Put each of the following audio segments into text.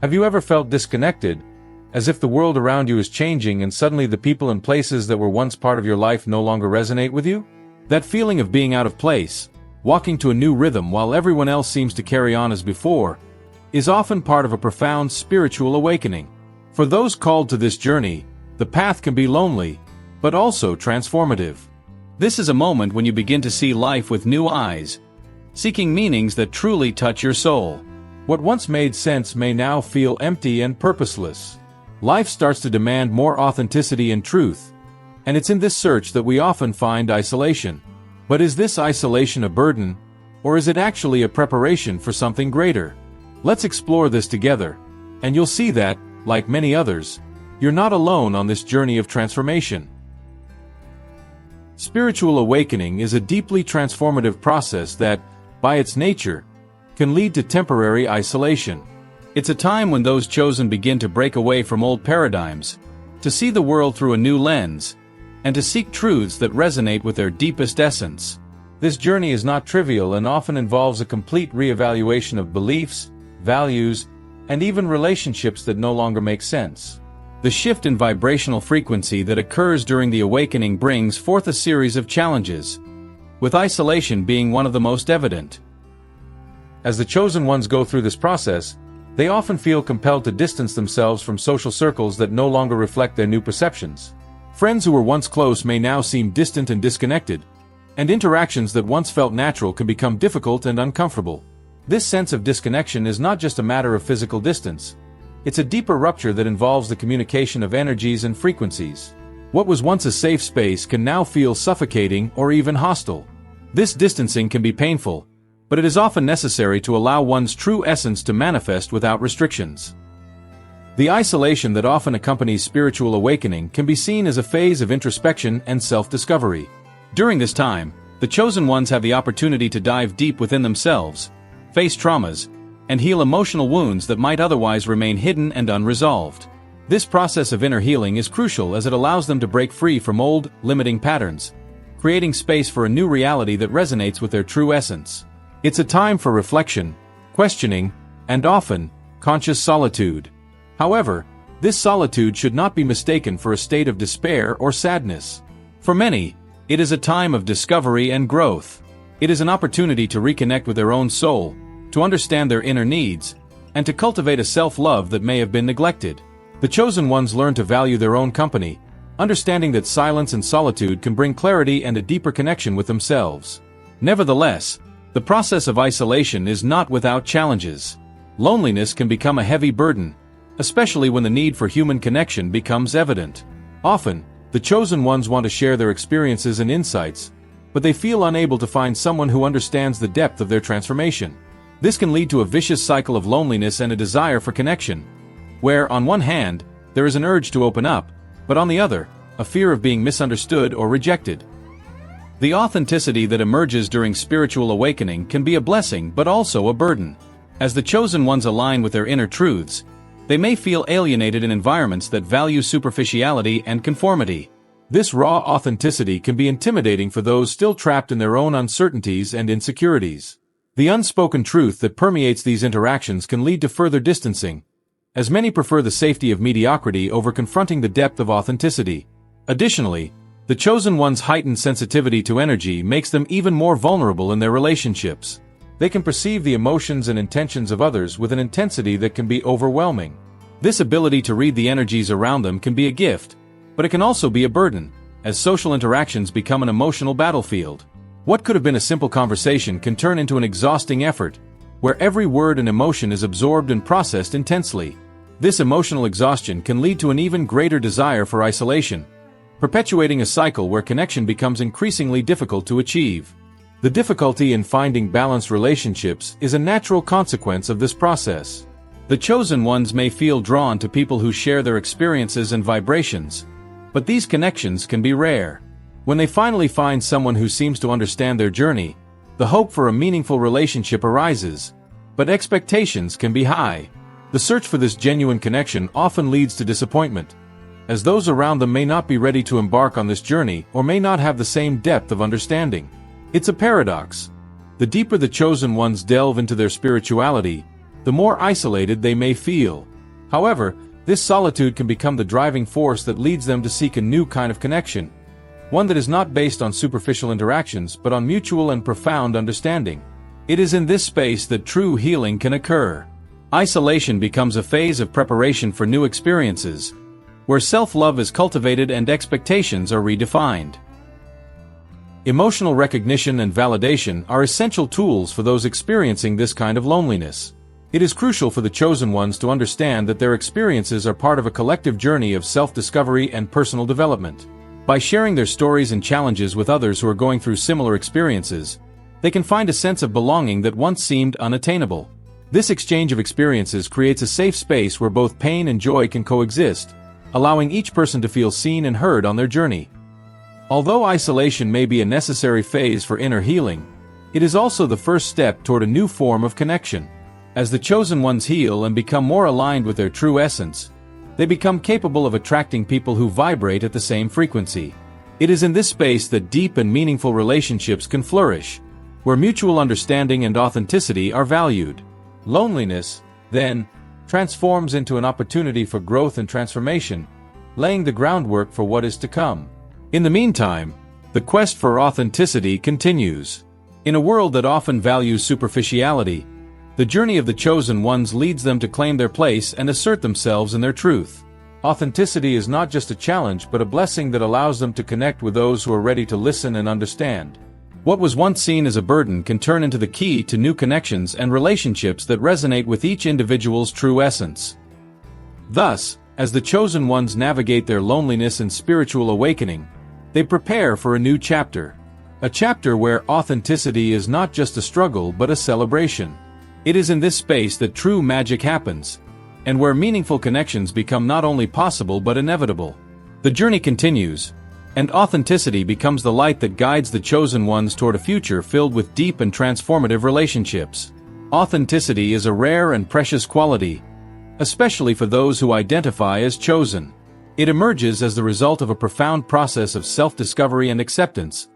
Have you ever felt disconnected, as if the world around you is changing and suddenly the people and places that were once part of your life no longer resonate with you? That feeling of being out of place, walking to a new rhythm while everyone else seems to carry on as before, is often part of a profound spiritual awakening. For those called to this journey, the path can be lonely, but also transformative. This is a moment when you begin to see life with new eyes, seeking meanings that truly touch your soul. What once made sense may now feel empty and purposeless. Life starts to demand more authenticity and truth, and it's in this search that we often find isolation. But is this isolation a burden, or is it actually a preparation for something greater? Let's explore this together, and you'll see that, like many others, you're not alone on this journey of transformation. Spiritual awakening is a deeply transformative process that, by its nature, can lead to temporary isolation. It's a time when those chosen begin to break away from old paradigms, to see the world through a new lens, and to seek truths that resonate with their deepest essence. This journey is not trivial and often involves a complete reevaluation of beliefs, values, and even relationships that no longer make sense. The shift in vibrational frequency that occurs during the awakening brings forth a series of challenges, with isolation being one of the most evident. As the chosen ones go through this process, they often feel compelled to distance themselves from social circles that no longer reflect their new perceptions. Friends who were once close may now seem distant and disconnected, and interactions that once felt natural can become difficult and uncomfortable. This sense of disconnection is not just a matter of physical distance. It's a deeper rupture that involves the communication of energies and frequencies. What was once a safe space can now feel suffocating or even hostile. This distancing can be painful, but it is often necessary to allow one's true essence to manifest without restrictions. The isolation that often accompanies spiritual awakening can be seen as a phase of introspection and self-discovery. During this time, the chosen ones have the opportunity to dive deep within themselves, face traumas, and heal emotional wounds that might otherwise remain hidden and unresolved. This process of inner healing is crucial as it allows them to break free from old, limiting patterns, creating space for a new reality that resonates with their true essence. It's a time for reflection, questioning, and often, conscious solitude. However, this solitude should not be mistaken for a state of despair or sadness. For many, it is a time of discovery and growth. It is an opportunity to reconnect with their own soul, to understand their inner needs, and to cultivate a self-love that may have been neglected. The chosen ones learn to value their own company, understanding that silence and solitude can bring clarity and a deeper connection with themselves. Nevertheless, the process of isolation is not without challenges. Loneliness can become a heavy burden, especially when the need for human connection becomes evident. Often, the chosen ones want to share their experiences and insights, but they feel unable to find someone who understands the depth of their transformation. This can lead to a vicious cycle of loneliness and a desire for connection, where, on one hand, there is an urge to open up, but on the other, a fear of being misunderstood or rejected. The authenticity that emerges during spiritual awakening can be a blessing but also a burden. As the chosen ones align with their inner truths, they may feel alienated in environments that value superficiality and conformity. This raw authenticity can be intimidating for those still trapped in their own uncertainties and insecurities. The unspoken truth that permeates these interactions can lead to further distancing, as many prefer the safety of mediocrity over confronting the depth of authenticity. Additionally, the chosen one's heightened sensitivity to energy makes them even more vulnerable in their relationships. They can perceive the emotions and intentions of others with an intensity that can be overwhelming. This ability to read the energies around them can be a gift, but it can also be a burden, as social interactions become an emotional battlefield. What could have been a simple conversation can turn into an exhausting effort, where every word and emotion is absorbed and processed intensely. This emotional exhaustion can lead to an even greater desire for isolation, perpetuating a cycle where connection becomes increasingly difficult to achieve. The difficulty in finding balanced relationships is a natural consequence of this process. The chosen ones may feel drawn to people who share their experiences and vibrations, but these connections can be rare. When they finally find someone who seems to understand their journey, the hope for a meaningful relationship arises, but expectations can be high. The search for this genuine connection often leads to disappointment, as those around them may not be ready to embark on this journey or may not have the same depth of understanding. It's a paradox. The deeper the chosen ones delve into their spirituality, the more isolated they may feel. However, this solitude can become the driving force that leads them to seek a new kind of connection, one that is not based on superficial interactions but on mutual and profound understanding. It is in this space that true healing can occur. Isolation becomes a phase of preparation for new experiences, where self-love is cultivated and expectations are redefined. Emotional recognition and validation are essential tools for those experiencing this kind of loneliness. It is crucial for the chosen ones to understand that their experiences are part of a collective journey of self-discovery and personal development. By sharing their stories and challenges with others who are going through similar experiences, they can find a sense of belonging that once seemed unattainable. This exchange of experiences creates a safe space where both pain and joy can coexist, allowing each person to feel seen and heard on their journey. Although isolation may be a necessary phase for inner healing, it is also the first step toward a new form of connection. As the chosen ones heal and become more aligned with their true essence, they become capable of attracting people who vibrate at the same frequency. It is in this space that deep and meaningful relationships can flourish, where mutual understanding and authenticity are valued. Loneliness, then, transforms into an opportunity for growth and transformation, laying the groundwork for what is to come. In the meantime, the quest for authenticity continues. In a world that often values superficiality, the journey of the chosen ones leads them to claim their place and assert themselves in their truth. Authenticity is not just a challenge but a blessing that allows them to connect with those who are ready to listen and understand. What was once seen as a burden can turn into the key to new connections and relationships that resonate with each individual's true essence. Thus, as the chosen ones navigate their loneliness and spiritual awakening, they prepare for a new chapter. A chapter where authenticity is not just a struggle but a celebration. It is in this space that true magic happens, and where meaningful connections become not only possible but inevitable. The journey continues, and authenticity becomes the light that guides the chosen ones toward a future filled with deep and transformative relationships. Authenticity is a rare and precious quality, especially for those who identify as chosen. It emerges as the result of a profound process of self-discovery and acceptance,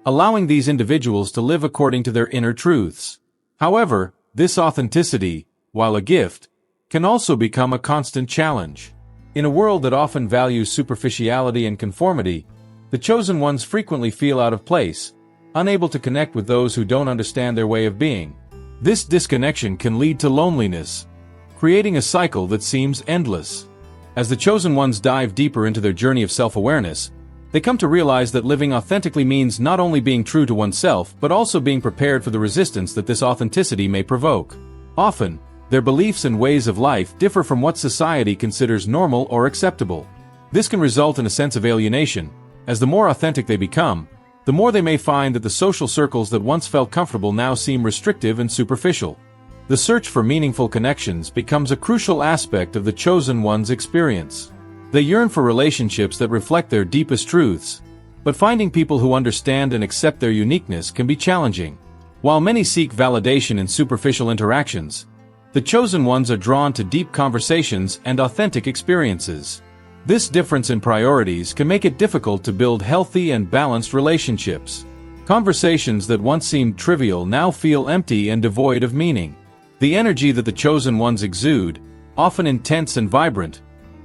allowing these individuals to live according to their inner truths. However, this authenticity, while a gift, can also become a constant challenge. In a world that often values superficiality and conformity, the chosen ones frequently feel out of place, unable to connect with those who don't understand their way of being. This disconnection can lead to loneliness, creating a cycle that seems endless. As the chosen ones dive deeper into their journey of self-awareness, they come to realize that living authentically means not only being true to oneself but also being prepared for the resistance that this authenticity may provoke. Often, their beliefs and ways of life differ from what society considers normal or acceptable. This can result in a sense of alienation, as the more authentic they become, the more they may find that the social circles that once felt comfortable now seem restrictive and superficial. The search for meaningful connections becomes a crucial aspect of the chosen one's experience. They yearn for relationships that reflect their deepest truths, but finding people who understand and accept their uniqueness can be challenging. While many seek validation in superficial interactions, the chosen ones are drawn to deep conversations and authentic experiences. This difference in priorities can make it difficult to build healthy and balanced relationships. Conversations that once seemed trivial now feel empty and devoid of meaning. The energy that the chosen ones exude, often intense and vibrant,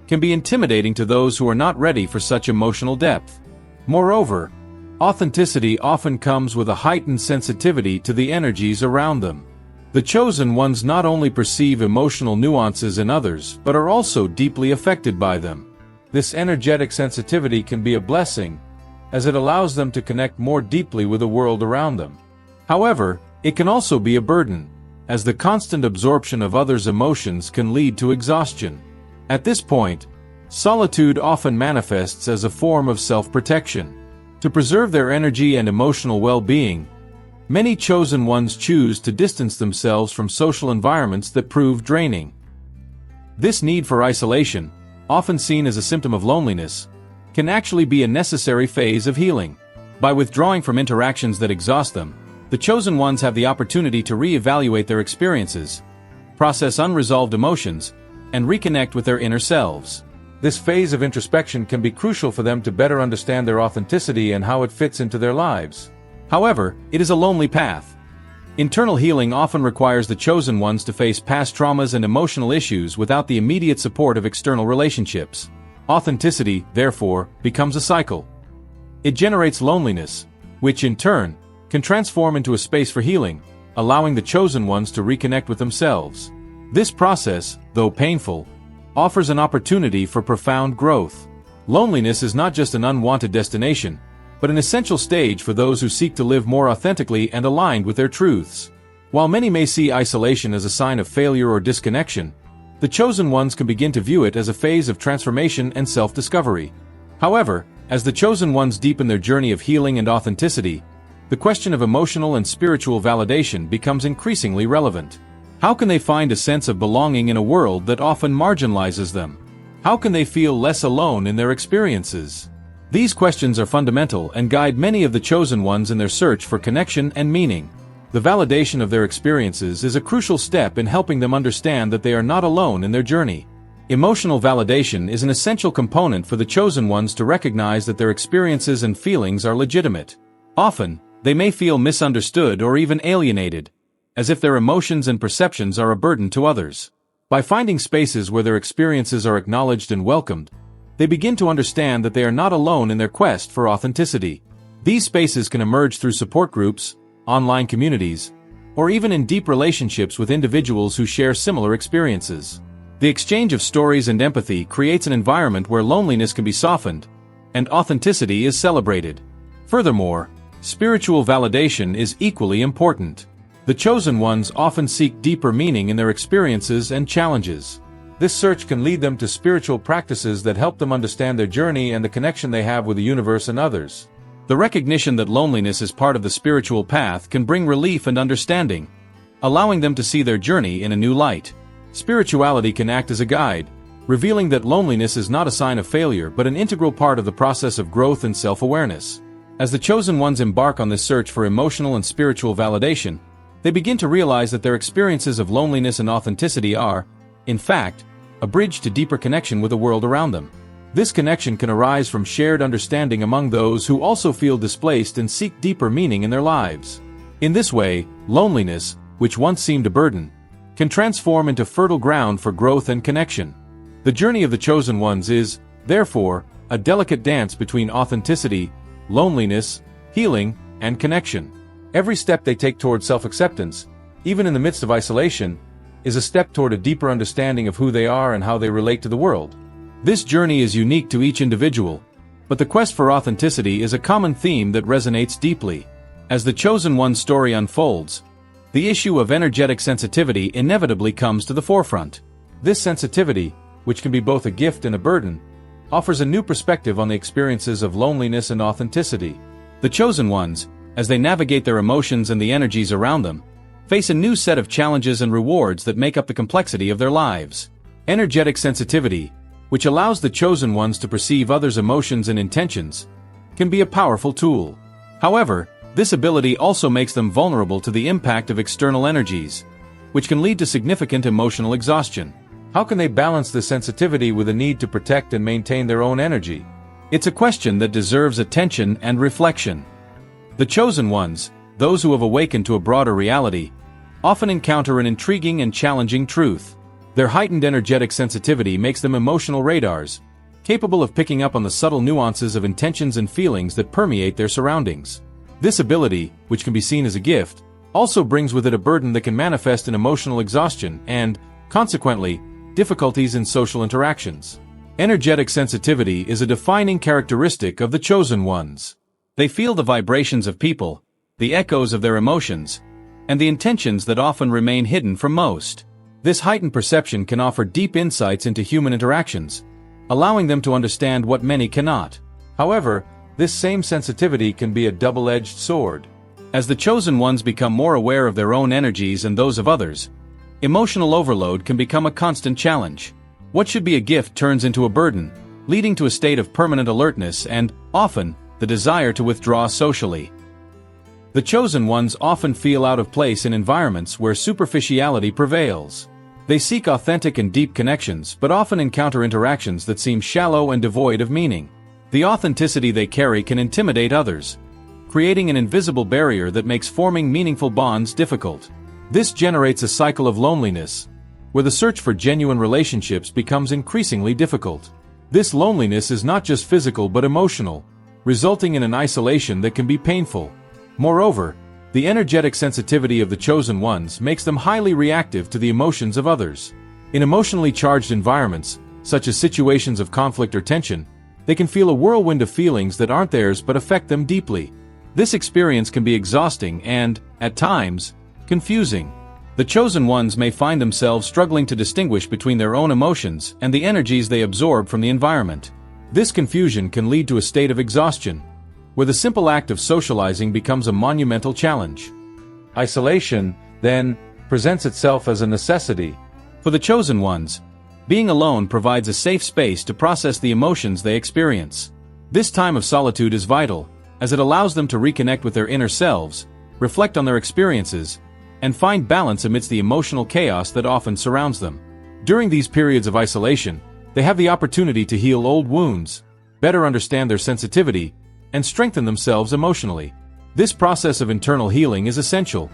can be intimidating to those who are not ready for such emotional depth. Moreover, authenticity often comes with a heightened sensitivity to the energies around them. The chosen ones not only perceive emotional nuances in others but are also deeply affected by them. This energetic sensitivity can be a blessing, as it allows them to connect more deeply with the world around them. However, it can also be a burden, as the constant absorption of others' emotions can lead to exhaustion. At this point, solitude often manifests as a form of self-protection. To preserve their energy and emotional well-being, many chosen ones choose to distance themselves from social environments that prove draining. This need for isolation, often seen as a symptom of loneliness, can actually be a necessary phase of healing. By withdrawing from interactions that exhaust them, the chosen ones have the opportunity to re-evaluate their experiences, process unresolved emotions, and reconnect with their inner selves. This phase of introspection can be crucial for them to better understand their authenticity and how it fits into their lives. However, it is a lonely path. Internal healing often requires the chosen ones to face past traumas and emotional issues without the immediate support of external relationships. Authenticity, therefore, becomes a cycle. It generates loneliness, which in turn can transform into a space for healing, allowing the chosen ones to reconnect with themselves. This process, though painful, offers an opportunity for profound growth. Loneliness is not just an unwanted destination, but an essential stage for those who seek to live more authentically and aligned with their truths. While many may see isolation as a sign of failure or disconnection, the chosen ones can begin to view it as a phase of transformation and self-discovery. However, as the chosen ones deepen their journey of healing and authenticity, the question of emotional and spiritual validation becomes increasingly relevant. How can they find a sense of belonging in a world that often marginalizes them? How can they feel less alone in their experiences? These questions are fundamental and guide many of the chosen ones in their search for connection and meaning. The validation of their experiences is a crucial step in helping them understand that they are not alone in their journey. Emotional validation is an essential component for the chosen ones to recognize that their experiences and feelings are legitimate. Often, they may feel misunderstood or even alienated, as if their emotions and perceptions are a burden to others. By finding spaces where their experiences are acknowledged and welcomed, they begin to understand that they are not alone in their quest for authenticity. These spaces can emerge through support groups, online communities, or even in deep relationships with individuals who share similar experiences. The exchange of stories and empathy creates an environment where loneliness can be softened, and authenticity is celebrated. Furthermore, spiritual validation is equally important. The chosen ones often seek deeper meaning in their experiences and challenges. This search can lead them to spiritual practices that help them understand their journey and the connection they have with the universe and others. The recognition that loneliness is part of the spiritual path can bring relief and understanding, allowing them to see their journey in a new light. Spirituality can act as a guide, revealing that loneliness is not a sign of failure but an integral part of the process of growth and self-awareness. As the chosen ones embark on this search for emotional and spiritual validation, they begin to realize that their experiences of loneliness and authenticity are, in fact, a bridge to deeper connection with the world around them. This connection can arise from shared understanding among those who also feel displaced and seek deeper meaning in their lives. In this way, loneliness, which once seemed a burden, can transform into fertile ground for growth and connection. The journey of the chosen ones is, therefore, a delicate dance between authenticity, loneliness, healing, and connection. Every step they take toward self-acceptance, even in the midst of isolation, is a step toward a deeper understanding of who they are and how they relate to the world. This journey is unique to each individual, but the quest for authenticity is a common theme that resonates deeply. As the chosen one's story unfolds, the issue of energetic sensitivity inevitably comes to the forefront. This sensitivity, which can be both a gift and a burden, offers a new perspective on the experiences of loneliness and authenticity. The chosen ones, as they navigate their emotions and the energies around them, face a new set of challenges and rewards that make up the complexity of their lives. Energetic sensitivity, which allows the chosen ones to perceive others' emotions and intentions, can be a powerful tool. However, this ability also makes them vulnerable to the impact of external energies, which can lead to significant emotional exhaustion. How can they balance this sensitivity with a need to protect and maintain their own energy? It's a question that deserves attention and reflection. The chosen ones, those who have awakened to a broader reality, often encounter an intriguing and challenging truth. Their heightened energetic sensitivity makes them emotional radars, capable of picking up on the subtle nuances of intentions and feelings that permeate their surroundings. This ability, which can be seen as a gift, also brings with it a burden that can manifest in emotional exhaustion and, consequently, difficulties in social interactions. Energetic sensitivity is a defining characteristic of the chosen ones. They feel the vibrations of people, the echoes of their emotions, and the intentions that often remain hidden from most. This heightened perception can offer deep insights into human interactions, allowing them to understand what many cannot. However, this same sensitivity can be a double-edged sword. As the chosen ones become more aware of their own energies and those of others, emotional overload can become a constant challenge. What should be a gift turns into a burden, leading to a state of permanent alertness and, often, the desire to withdraw socially. The chosen ones often feel out of place in environments where superficiality prevails. They seek authentic and deep connections but often encounter interactions that seem shallow and devoid of meaning. The authenticity they carry can intimidate others, creating an invisible barrier that makes forming meaningful bonds difficult. This generates a cycle of loneliness, where the search for genuine relationships becomes increasingly difficult. This loneliness is not just physical but emotional, resulting in an isolation that can be painful. Moreover, the energetic sensitivity of the chosen ones makes them highly reactive to the emotions of others. In emotionally charged environments, such as situations of conflict or tension, they can feel a whirlwind of feelings that aren't theirs but affect them deeply. This experience can be exhausting and, at times, confusing. The chosen ones may find themselves struggling to distinguish between their own emotions and the energies they absorb from the environment. This confusion can lead to a state of exhaustion, where the simple act of socializing becomes a monumental challenge. Isolation, then, presents itself as a necessity. For the chosen ones, being alone provides a safe space to process the emotions they experience. This time of solitude is vital, as it allows them to reconnect with their inner selves, reflect on their experiences, and find balance amidst the emotional chaos that often surrounds them. During these periods of isolation, they have the opportunity to heal old wounds, better understand their sensitivity, and strengthen themselves emotionally. This process of internal healing is essential,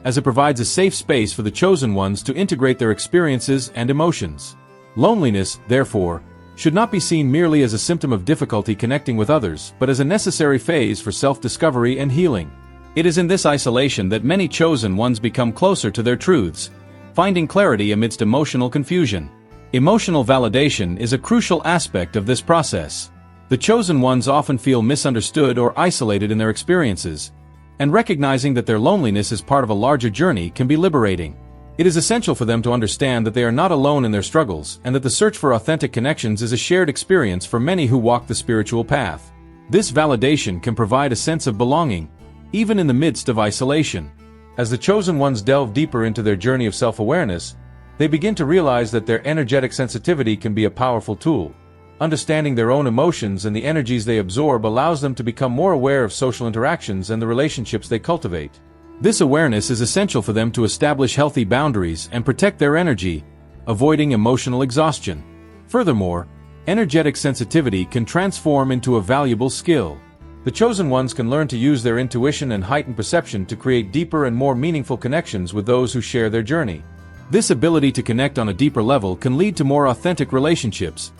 as it provides a safe space for the chosen ones to integrate their experiences and emotions. Loneliness, therefore, should not be seen merely as a symptom of difficulty connecting with others, but as a necessary phase for self-discovery and healing. It is in this isolation that many chosen ones become closer to their truths, finding clarity amidst emotional confusion. Emotional validation is a crucial aspect of this process. The chosen ones often feel misunderstood or isolated in their experiences, and recognizing that their loneliness is part of a larger journey can be liberating. It is essential for them to understand that they are not alone in their struggles and that the search for authentic connections is a shared experience for many who walk the spiritual path. This validation can provide a sense of belonging, even in the midst of isolation. As the chosen ones delve deeper into their journey of self-awareness, they begin to realize that their energetic sensitivity can be a powerful tool. Understanding their own emotions and the energies they absorb allows them to become more aware of social interactions and the relationships they cultivate. This awareness is essential for them to establish healthy boundaries and protect their energy, avoiding emotional exhaustion. Furthermore, energetic sensitivity can transform into a valuable skill. The chosen ones can learn to use their intuition and heightened perception to create deeper and more meaningful connections with those who share their journey. This ability to connect on a deeper level can lead to more authentic relationships,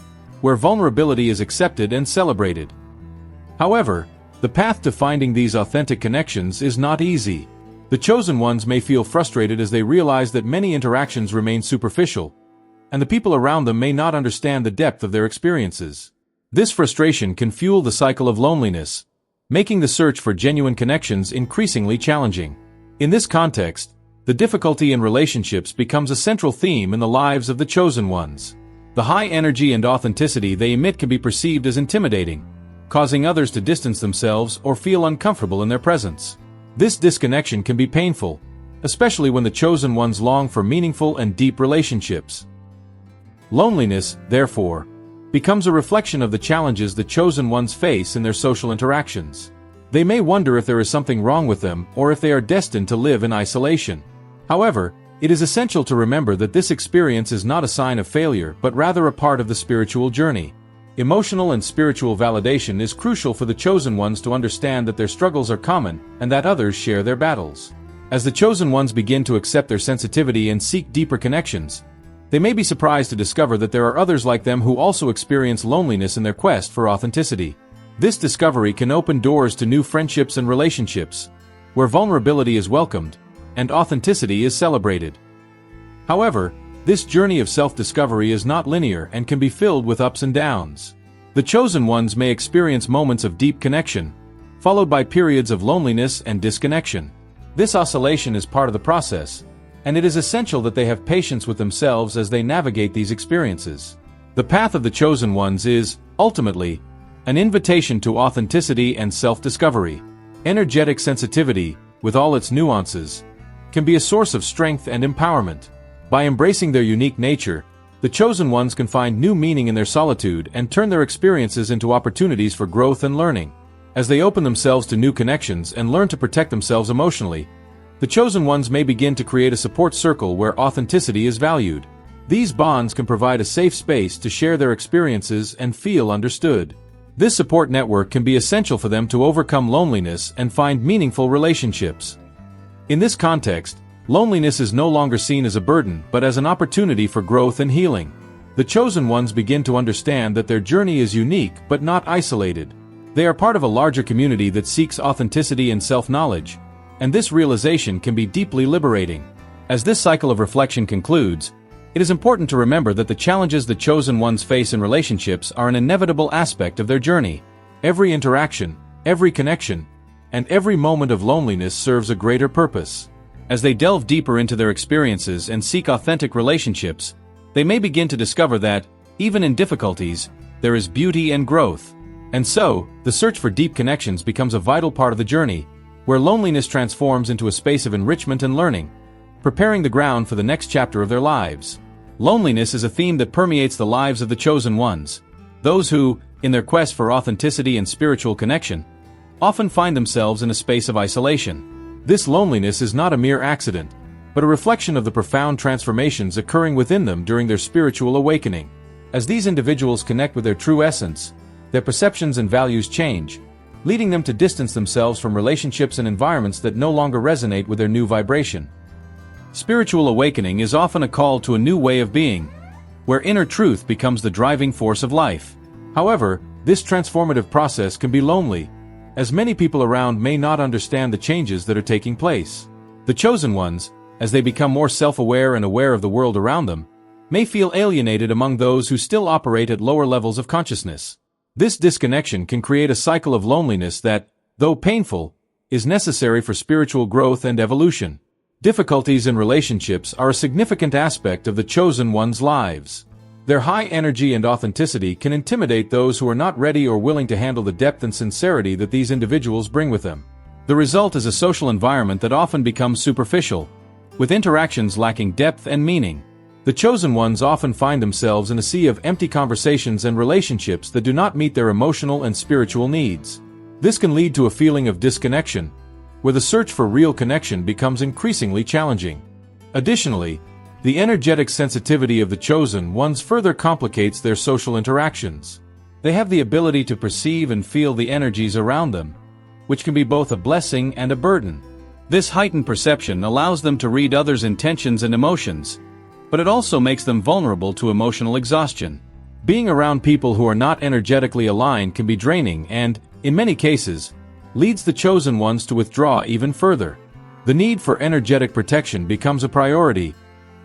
where vulnerability is accepted and celebrated. However, the path to finding these authentic connections is not easy. The chosen ones may feel frustrated as they realize that many interactions remain superficial, and the people around them may not understand the depth of their experiences. This frustration can fuel the cycle of loneliness, making the search for genuine connections increasingly challenging. In this context, the difficulty in relationships becomes a central theme in the lives of the chosen ones. The high energy and authenticity they emit can be perceived as intimidating, causing others to distance themselves or feel uncomfortable in their presence. This disconnection can be painful, especially when the chosen ones long for meaningful and deep relationships. Loneliness, therefore, becomes a reflection of the challenges the chosen ones face in their social interactions. They may wonder if there is something wrong with them or if they are destined to live in isolation. However, it is essential to remember that this experience is not a sign of failure but rather a part of the spiritual journey. Emotional and spiritual validation is crucial for the chosen ones to understand that their struggles are common and that others share their battles. As the chosen ones begin to accept their sensitivity and seek deeper connections, they may be surprised to discover that there are others like them who also experience loneliness in their quest for authenticity. This discovery can open doors to new friendships and relationships, where vulnerability is welcomed and authenticity is celebrated. However, this journey of self-discovery is not linear and can be filled with ups and downs. The chosen ones may experience moments of deep connection, followed by periods of loneliness and disconnection. This oscillation is part of the process, and it is essential that they have patience with themselves as they navigate these experiences. The path of the chosen ones is, ultimately, an invitation to authenticity and self-discovery. Energetic sensitivity, with all its nuances, can be a source of strength and empowerment. By embracing their unique nature, the chosen ones can find new meaning in their solitude and turn their experiences into opportunities for growth and learning. As they open themselves to new connections and learn to protect themselves emotionally, the chosen ones may begin to create a support circle where authenticity is valued. These bonds can provide a safe space to share their experiences and feel understood. This support network can be essential for them to overcome loneliness and find meaningful relationships. In this context, loneliness is no longer seen as a burden but as an opportunity for growth and healing. The chosen ones begin to understand that their journey is unique but not isolated. They are part of a larger community that seeks authenticity and self-knowledge, and this realization can be deeply liberating. As this cycle of reflection concludes, it is important to remember that the challenges the chosen ones face in relationships are an inevitable aspect of their journey. Every interaction, every connection, and every moment of loneliness serves a greater purpose. As they delve deeper into their experiences and seek authentic relationships, they may begin to discover that, even in difficulties, there is beauty and growth. And so, the search for deep connections becomes a vital part of the journey, where loneliness transforms into a space of enrichment and learning, preparing the ground for the next chapter of their lives. Loneliness is a theme that permeates the lives of the chosen ones, those who, in their quest for authenticity and spiritual connection, often find themselves in a space of isolation. This loneliness is not a mere accident, but a reflection of the profound transformations occurring within them during their spiritual awakening. As these individuals connect with their true essence, their perceptions and values change, leading them to distance themselves from relationships and environments that no longer resonate with their new vibration. Spiritual awakening is often a call to a new way of being, where inner truth becomes the driving force of life. However, this transformative process can be lonely, as many people around may not understand the changes that are taking place. The chosen ones, as they become more self-aware and aware of the world around them, may feel alienated among those who still operate at lower levels of consciousness. This disconnection can create a cycle of loneliness that, though painful, is necessary for spiritual growth and evolution. Difficulties in relationships are a significant aspect of the chosen ones' lives. Their high energy and authenticity can intimidate those who are not ready or willing to handle the depth and sincerity that these individuals bring with them. The result is a social environment that often becomes superficial, with interactions lacking depth and meaning. The chosen ones often find themselves in a sea of empty conversations and relationships that do not meet their emotional and spiritual needs. This can lead to a feeling of disconnection, where the search for real connection becomes increasingly challenging. Additionally, the energetic sensitivity of the chosen ones further complicates their social interactions. They have the ability to perceive and feel the energies around them, which can be both a blessing and a burden. This heightened perception allows them to read others' intentions and emotions, but it also makes them vulnerable to emotional exhaustion. Being around people who are not energetically aligned can be draining and, in many cases, leads the chosen ones to withdraw even further. The need for energetic protection becomes a priority,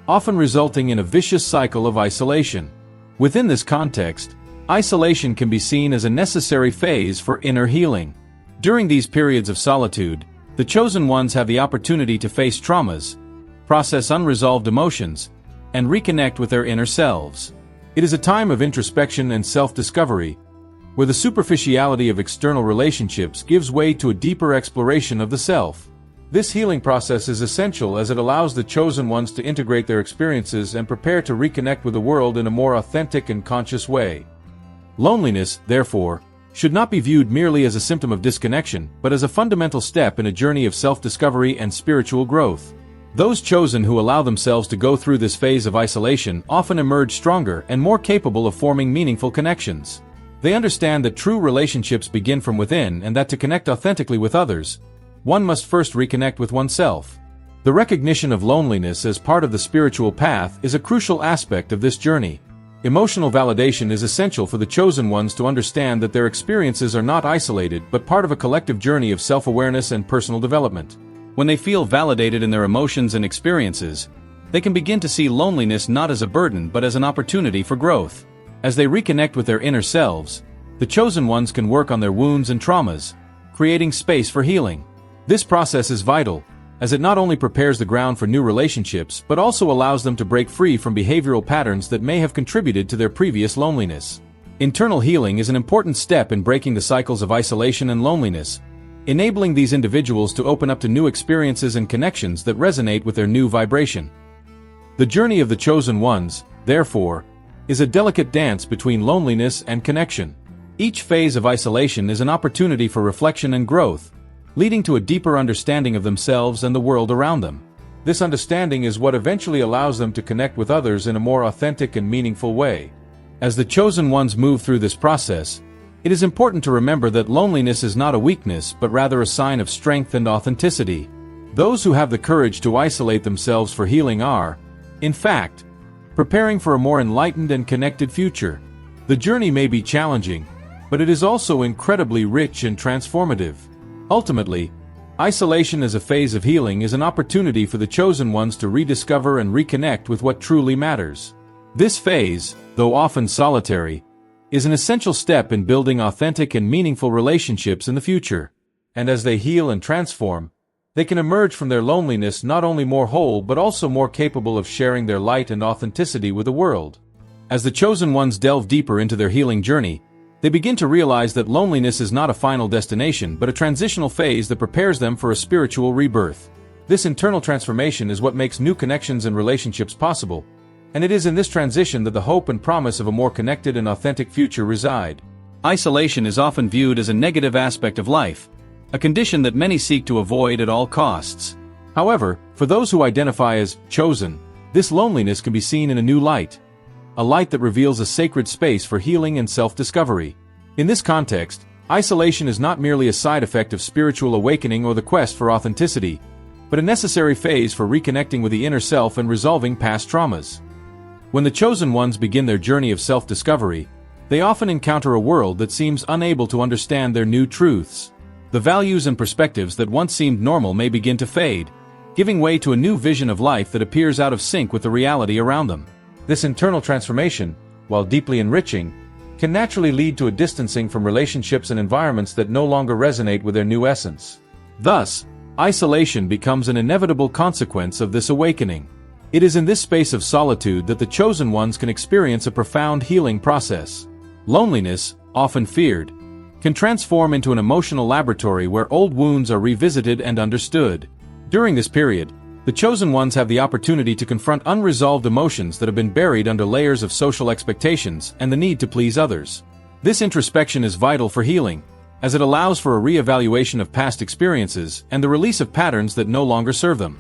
often resulting in a vicious cycle of isolation. Within this context, isolation can be seen as a necessary phase for inner healing. During these periods of solitude, the chosen ones have the opportunity to face traumas, process unresolved emotions, and reconnect with their inner selves. It is a time of introspection and self-discovery, where the superficiality of external relationships gives way to a deeper exploration of the self. This healing process is essential as it allows the chosen ones to integrate their experiences and prepare to reconnect with the world in a more authentic and conscious way. Loneliness, therefore, should not be viewed merely as a symptom of disconnection, but as a fundamental step in a journey of self-discovery and spiritual growth. Those chosen who allow themselves to go through this phase of isolation often emerge stronger and more capable of forming meaningful connections. They understand that true relationships begin from within and that to connect authentically with others, one must first reconnect with oneself. The recognition of loneliness as part of the spiritual path is a crucial aspect of this journey. Emotional validation is essential for the chosen ones to understand that their experiences are not isolated but part of a collective journey of self-awareness and personal development. When they feel validated in their emotions and experiences, they can begin to see loneliness not as a burden but as an opportunity for growth. As they reconnect with their inner selves, the chosen ones can work on their wounds and traumas, creating space for healing. This process is vital, as it not only prepares the ground for new relationships but also allows them to break free from behavioral patterns that may have contributed to their previous loneliness. Internal healing is an important step in breaking the cycles of isolation and loneliness, enabling these individuals to open up to new experiences and connections that resonate with their new vibration. The journey of the chosen ones, therefore, is a delicate dance between loneliness and connection. Each phase of isolation is an opportunity for reflection and growth, leading to a deeper understanding of themselves and the world around them. This understanding is what eventually allows them to connect with others in a more authentic and meaningful way. As the chosen ones move through this process, It is important to remember that loneliness is not a weakness but rather a sign of strength and authenticity. Those who have the courage to isolate themselves for healing are, in fact, preparing for a more enlightened and connected future. The journey may be challenging, but it is also incredibly rich and transformative. Ultimately, isolation as a phase of healing is an opportunity for the chosen ones to rediscover and reconnect with what truly matters. This phase, though often solitary, is an essential step in building authentic and meaningful relationships in the future. And as they heal and transform, they can emerge from their loneliness not only more whole but also more capable of sharing their light and authenticity with the world. As the chosen ones delve deeper into their healing journey, they begin to realize that loneliness is not a final destination but a transitional phase that prepares them for a spiritual rebirth. This internal transformation is what makes new connections and relationships possible, and it is in this transition that the hope and promise of a more connected and authentic future reside. Isolation is often viewed as a negative aspect of life, a condition that many seek to avoid at all costs. However, for those who identify as chosen, this loneliness can be seen in a new light, a light that reveals a sacred space for healing and self-discovery. In this context, isolation is not merely a side effect of spiritual awakening or the quest for authenticity, but a necessary phase for reconnecting with the inner self and resolving past traumas. When the chosen ones begin their journey of self-discovery, they often encounter a world that seems unable to understand their new truths. The values and perspectives that once seemed normal may begin to fade, giving way to a new vision of life that appears out of sync with the reality around them. This internal transformation, while deeply enriching, can naturally lead to a distancing from relationships and environments that no longer resonate with their new essence. Thus, isolation becomes an inevitable consequence of this awakening. It is in this space of solitude that the chosen ones can experience a profound healing process. Loneliness, often feared, can transform into an emotional laboratory where old wounds are revisited and understood. During this period, the chosen ones have the opportunity to confront unresolved emotions that have been buried under layers of social expectations and the need to please others. This introspection is vital for healing, as it allows for a re-evaluation of past experiences and the release of patterns that no longer serve them.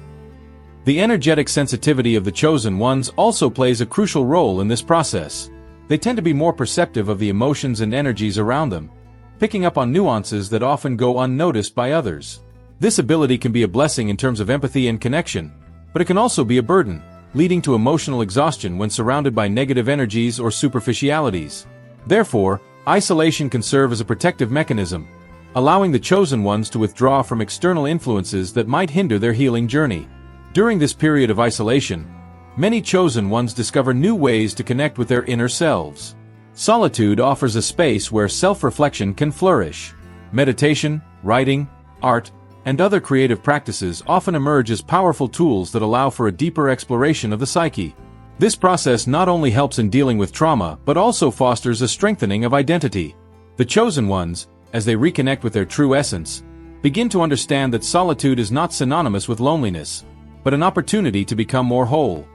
The energetic sensitivity of the chosen ones also plays a crucial role in this process. They tend to be more perceptive of the emotions and energies around them, picking up on nuances that often go unnoticed by others. This ability can be a blessing in terms of empathy and connection, but it can also be a burden, leading to emotional exhaustion when surrounded by negative energies or superficialities. Therefore, isolation can serve as a protective mechanism, allowing the chosen ones to withdraw from external influences that might hinder their healing journey. During this period of isolation, many chosen ones discover new ways to connect with their inner selves. Solitude offers a space where self-reflection can flourish. Meditation, writing, art, and other creative practices often emerge as powerful tools that allow for a deeper exploration of the psyche. This process not only helps in dealing with trauma but also fosters a strengthening of identity. The chosen ones, as they reconnect with their true essence, begin to understand that solitude is not synonymous with loneliness, but an opportunity to become more whole.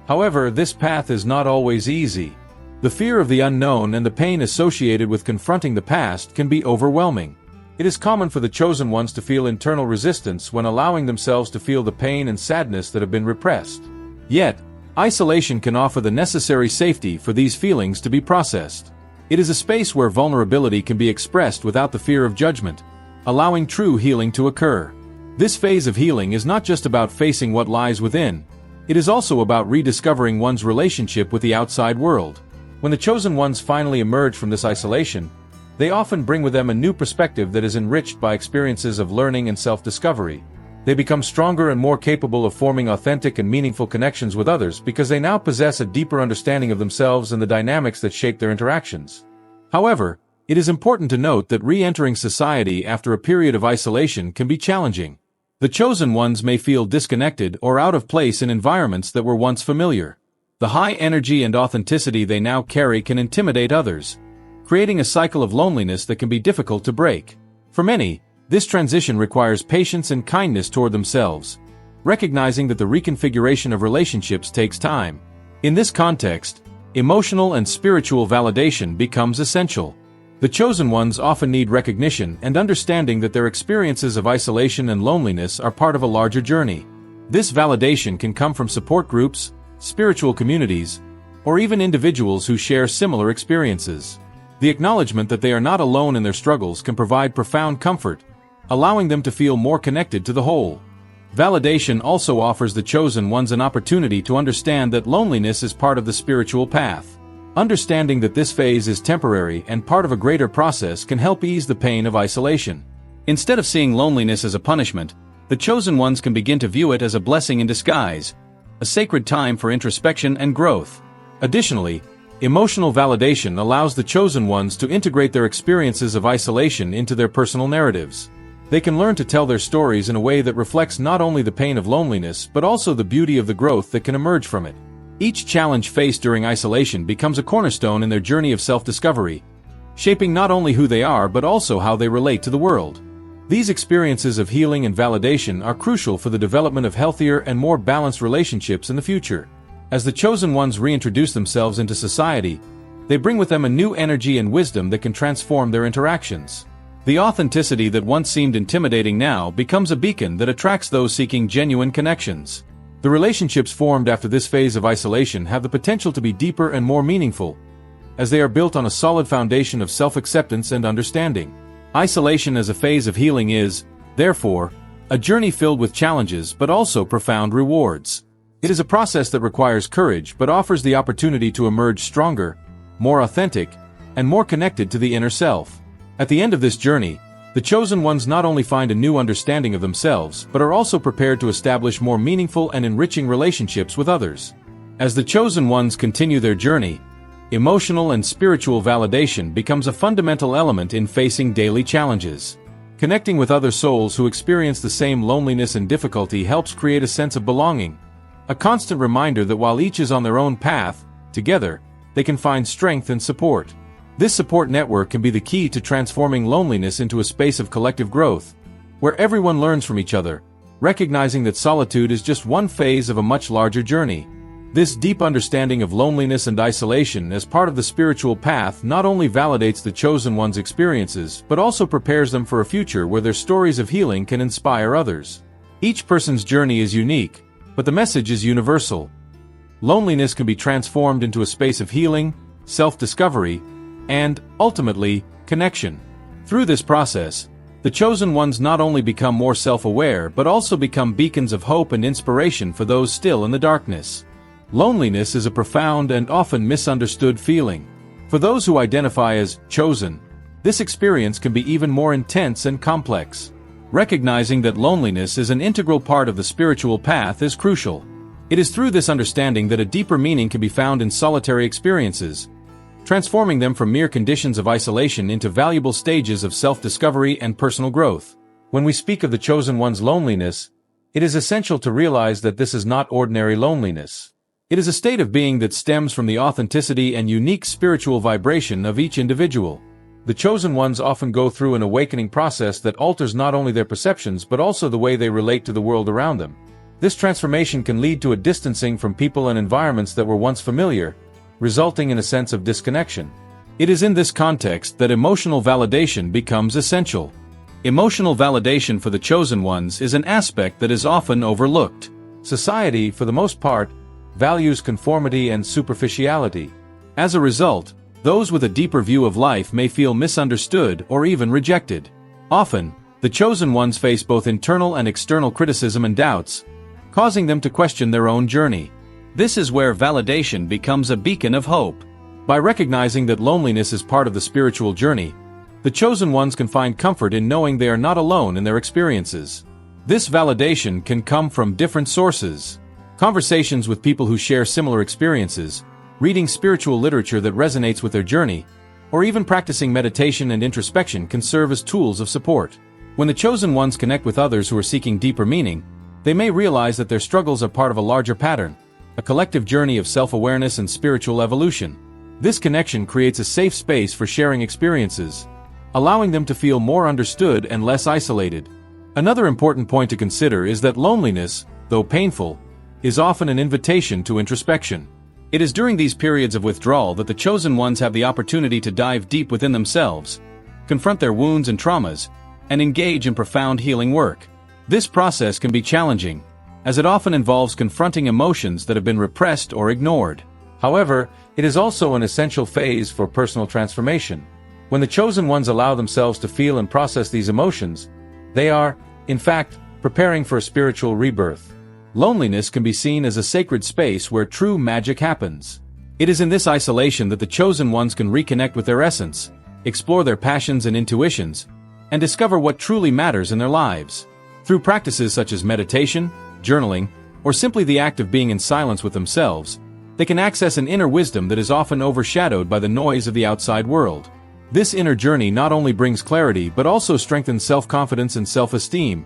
However, this path is not always easy. The fear of the unknown and the pain associated with confronting the past can be overwhelming. It is common for the chosen ones to feel internal resistance when allowing themselves to feel the pain and sadness that have been repressed. Yet, isolation can offer the necessary safety for these feelings to be processed. It is a space where vulnerability can be expressed without the fear of judgment, allowing true healing to occur. This phase of healing is not just about facing what lies within, it is also about rediscovering one's relationship with the outside world. When the chosen ones finally emerge from this isolation, they often bring with them a new perspective that is enriched by experiences of learning and self-discovery. They become stronger and more capable of forming authentic and meaningful connections with others because they now possess a deeper understanding of themselves and the dynamics that shape their interactions. However, it is important to note that re-entering society after a period of isolation can be challenging. The chosen ones may feel disconnected or out of place in environments that were once familiar. The high energy and authenticity they now carry can intimidate others, creating a cycle of loneliness that can be difficult to break. For many, this transition requires patience and kindness toward themselves, recognizing that the reconfiguration of relationships takes time. In this context, emotional and spiritual validation becomes essential. The chosen ones often need recognition and understanding that their experiences of isolation and loneliness are part of a larger journey. This validation can come from support groups, spiritual communities, or even individuals who share similar experiences. The acknowledgement that they are not alone in their struggles can provide profound comfort, allowing them to feel more connected to the whole. Validation also offers the chosen ones an opportunity to understand that loneliness is part of the spiritual path. Understanding that this phase is temporary and part of a greater process can help ease the pain of isolation. Instead of seeing loneliness as a punishment, the chosen ones can begin to view it as a blessing in disguise, a sacred time for introspection and growth. Additionally, emotional validation allows the chosen ones to integrate their experiences of isolation into their personal narratives. They can learn to tell their stories in a way that reflects not only the pain of loneliness but also the beauty of the growth that can emerge from it. Each challenge faced during isolation becomes a cornerstone in their journey of self-discovery, shaping not only who they are but also how they relate to the world. These experiences of healing and validation are crucial for the development of healthier and more balanced relationships in the future. As the chosen ones reintroduce themselves into society, they bring with them a new energy and wisdom that can transform their interactions. The authenticity that once seemed intimidating now becomes a beacon that attracts those seeking genuine connections. The relationships formed after this phase of isolation have the potential to be deeper and more meaningful, as they are built on a solid foundation of self-acceptance and understanding. Isolation as a phase of healing is, therefore, a journey filled with challenges but also profound rewards. It is a process that requires courage but offers the opportunity to emerge stronger, more authentic, and more connected to the inner self. At the end of this journey, the chosen ones not only find a new understanding of themselves but are also prepared to establish more meaningful and enriching relationships with others. As the chosen ones continue their journey, emotional and spiritual validation becomes a fundamental element in facing daily challenges. Connecting with other souls who experience the same loneliness and difficulty helps create a sense of belonging, a constant reminder that while each is on their own path, together, they can find strength and support. This support network can be the key to transforming loneliness into a space of collective growth, where everyone learns from each other, recognizing that solitude is just one phase of a much larger journey. This deep understanding of loneliness and isolation as part of the spiritual path not only validates the chosen one's experiences but also prepares them for a future where their stories of healing can inspire others. Each person's journey is unique, but the message is universal. Loneliness can be transformed into a space of healing, self-discovery, and, ultimately, connection. Through this process, the chosen ones not only become more self-aware but also become beacons of hope and inspiration for those still in the darkness. Loneliness is a profound and often misunderstood feeling. For those who identify as chosen, this experience can be even more intense and complex. Recognizing that loneliness is an integral part of the spiritual path is crucial. It is through this understanding that a deeper meaning can be found in solitary experiences, transforming them from mere conditions of isolation into valuable stages of self-discovery and personal growth. When we speak of the chosen one's loneliness, it is essential to realize that this is not ordinary loneliness. It is a state of being that stems from the authenticity and unique spiritual vibration of each individual. The chosen ones often go through an awakening process that alters not only their perceptions but also the way they relate to the world around them. This transformation can lead to a distancing from people and environments that were once familiar, resulting in a sense of disconnection. It is in this context that emotional validation becomes essential. Emotional validation for the chosen ones is an aspect that is often overlooked. Society, for the most part, values conformity and superficiality. As a result, those with a deeper view of life may feel misunderstood or even rejected. Often, the chosen ones face both internal and external criticism and doubts, causing them to question their own journey. This is where validation becomes a beacon of hope. By recognizing that loneliness is part of the spiritual journey, the chosen ones can find comfort in knowing they are not alone in their experiences. This validation can come from different sources. Conversations with people who share similar experiences, reading spiritual literature that resonates with their journey, or even practicing meditation and introspection can serve as tools of support. When the chosen ones connect with others who are seeking deeper meaning, they may realize that their struggles are part of a larger pattern, a collective journey of self-awareness and spiritual evolution. This connection creates a safe space for sharing experiences, allowing them to feel more understood and less isolated. Another important point to consider is that loneliness, though painful, is often an invitation to introspection. It is during these periods of withdrawal that the chosen ones have the opportunity to dive deep within themselves, confront their wounds and traumas, and engage in profound healing work. This process can be challenging, as it often involves confronting emotions that have been repressed or ignored. However, it is also an essential phase for personal transformation. When the chosen ones allow themselves to feel and process these emotions, they are, in fact, preparing for a spiritual rebirth. Loneliness can be seen as a sacred space where true magic happens. It is in this isolation that the chosen ones can reconnect with their essence, explore their passions and intuitions, and discover what truly matters in their lives. Through practices such as meditation, journaling, or simply the act of being in silence with themselves, they can access an inner wisdom that is often overshadowed by the noise of the outside world. This inner journey not only brings clarity but also strengthens self-confidence and self-esteem,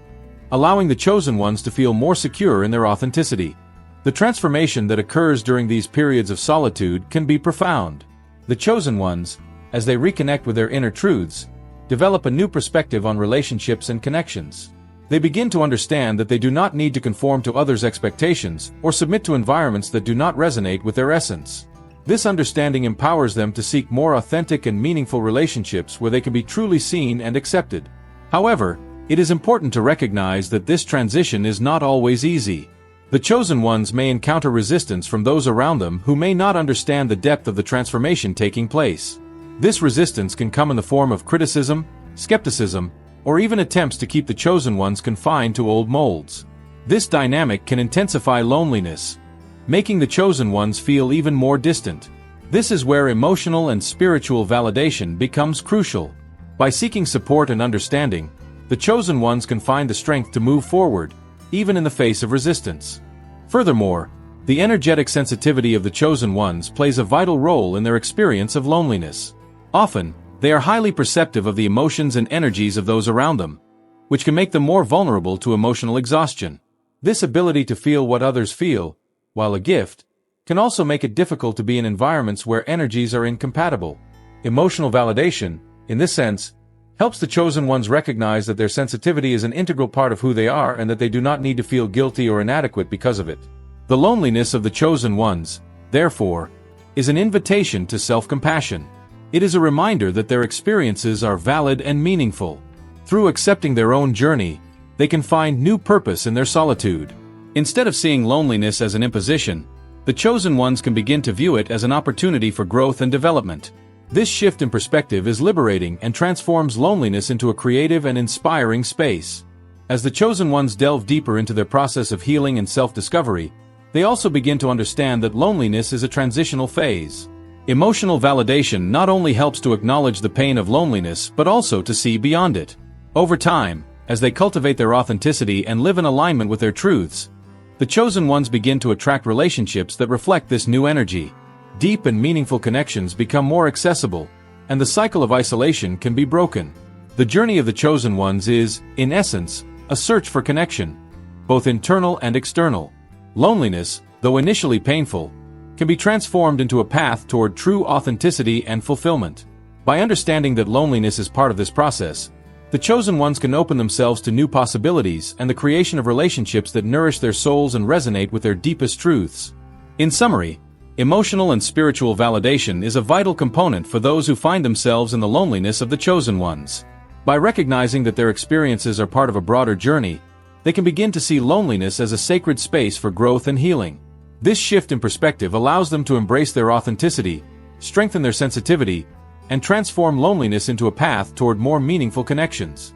allowing the chosen ones to feel more secure in their authenticity. The transformation that occurs during these periods of solitude can be profound. The chosen ones, as they reconnect with their inner truths, develop a new perspective on relationships and connections. They begin to understand that they do not need to conform to others' expectations or submit to environments that do not resonate with their essence. This understanding empowers them to seek more authentic and meaningful relationships where they can be truly seen and accepted. However, it is important to recognize that this transition is not always easy. The chosen ones may encounter resistance from those around them who may not understand the depth of the transformation taking place. This resistance can come in the form of criticism, skepticism, or even attempts to keep the chosen ones confined to old molds. This dynamic can intensify loneliness, making the chosen ones feel even more distant. This is where emotional and spiritual validation becomes crucial. By seeking support and understanding, the chosen ones can find the strength to move forward, even in the face of resistance. Furthermore, the energetic sensitivity of the chosen ones plays a vital role in their experience of loneliness. Often, they are highly perceptive of the emotions and energies of those around them, which can make them more vulnerable to emotional exhaustion. This ability to feel what others feel, while a gift, can also make it difficult to be in environments where energies are incompatible. Emotional validation, in this sense, helps the chosen ones recognize that their sensitivity is an integral part of who they are and that they do not need to feel guilty or inadequate because of it. The loneliness of the chosen ones, therefore, is an invitation to self-compassion. It is a reminder that their experiences are valid and meaningful. Through accepting their own journey, they can find new purpose in their solitude. Instead of seeing loneliness as an imposition, the chosen ones can begin to view it as an opportunity for growth and development. This shift in perspective is liberating and transforms loneliness into a creative and inspiring space. As the chosen ones delve deeper into their process of healing and self-discovery, they also begin to understand that loneliness is a transitional phase. Emotional validation not only helps to acknowledge the pain of loneliness but also to see beyond it. Over time, as they cultivate their authenticity and live in alignment with their truths, the chosen ones begin to attract relationships that reflect this new energy. Deep and meaningful connections become more accessible, and the cycle of isolation can be broken. The journey of the chosen ones is, in essence, a search for connection, both internal and external. Loneliness, though initially painful, can be transformed into a path toward true authenticity and fulfillment. By understanding that loneliness is part of this process, the chosen ones can open themselves to new possibilities and the creation of relationships that nourish their souls and resonate with their deepest truths. In summary, emotional and spiritual validation is a vital component for those who find themselves in the loneliness of the chosen ones. By recognizing that their experiences are part of a broader journey, they can begin to see loneliness as a sacred space for growth and healing. This shift in perspective allows them to embrace their authenticity, strengthen their sensitivity, and transform loneliness into a path toward more meaningful connections.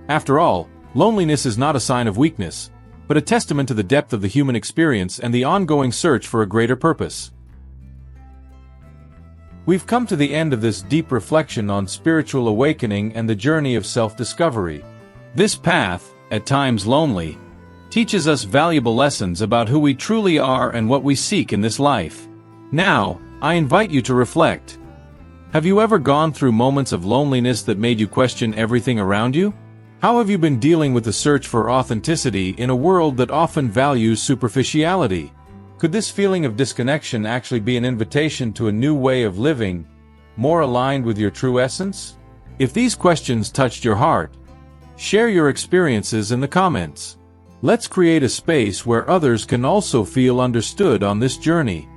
After all, loneliness is not a sign of weakness, but a testament to the depth of the human experience and the ongoing search for a greater purpose. We've come to the end of this deep reflection on spiritual awakening and the journey of self-discovery. This path, at times lonely, teaches us valuable lessons about who we truly are and what we seek in this life. Now, I invite you to reflect. Have you ever gone through moments of loneliness that made you question everything around you? How have you been dealing with the search for authenticity in a world that often values superficiality? Could this feeling of disconnection actually be an invitation to a new way of living, more aligned with your true essence? If these questions touched your heart, share your experiences in the comments. Let's create a space where others can also feel understood on this journey.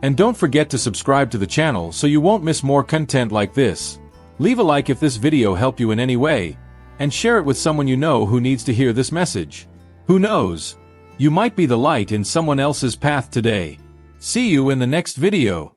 And don't forget to subscribe to the channel so you won't miss more content like this. Leave a like if this video helped you in any way, and share it with someone you know who needs to hear this message. Who knows? You might be the light in someone else's path today. See you in the next video.